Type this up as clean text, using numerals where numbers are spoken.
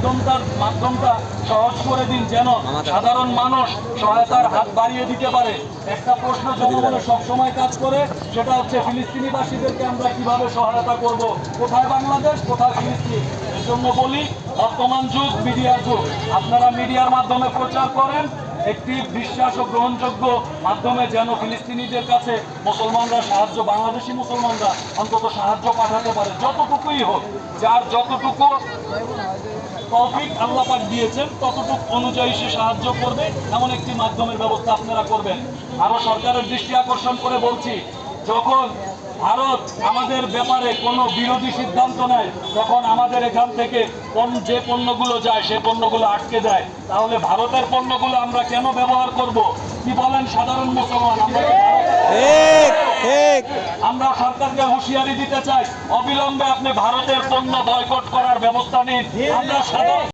মাধ্যমটা সহজ করে দিন, যেন সাধারণ মানুষ সহায়তার হাত বাড়িয়ে দিতে পারে। একটা প্রশ্ন জনমনে সবসময় কাজ করে, সেটা হচ্ছে ফিলিস্তিনিবাসীদেরকে আমরা কিভাবে সহায়তা করব, কোথায় বাংলাদেশ, কোথায় ফিলিস্তিন। এর জন্য বলি, বর্তমান যুগ মিডিয়ার যুগ। আপনারা মিডিয়ার মাধ্যমে প্রচার করেন একটি বিশ্বাস ও গ্রহণযোগ্য মাধ্যমে, যেন ফিলিস্তিনিদের কাছে মুসলমানরা সাহায্য, বাংলাদেশি মুসলমানরা অন্তত সাহায্য পাঠাতে পারে, যতটুকুই হোক। যার যতটুকু তৌফিক আল্লাহ পাক দিয়েছেন ততটুকু অনুযায়ী সে সাহায্য করবে, এমন একটি মাধ্যমের ব্যবস্থা আপনারা করবেন। আরো সরকারের দৃষ্টি আকর্ষণ করে বলছি, যখন ভারত আমাদের ব্যাপারে কোনো বিরোধী সিদ্ধান্ত নেয়, তখন আমাদের এখান থেকে যে পণ্যগুলো যায় সে পণ্যগুলো আটকে দেয়। তাহলে ভারতের পণ্যগুলো আমরা কেন ব্যবহার করব? কি বলেন সাধারণ মুসলমান? আমরা সরকারকে হুঁশিয়ারি দিতে চাই, অবিলম্বে আপনি ভারতের পণ্য বয়কট করার ব্যবস্থা নিন। আমরা সাধারণ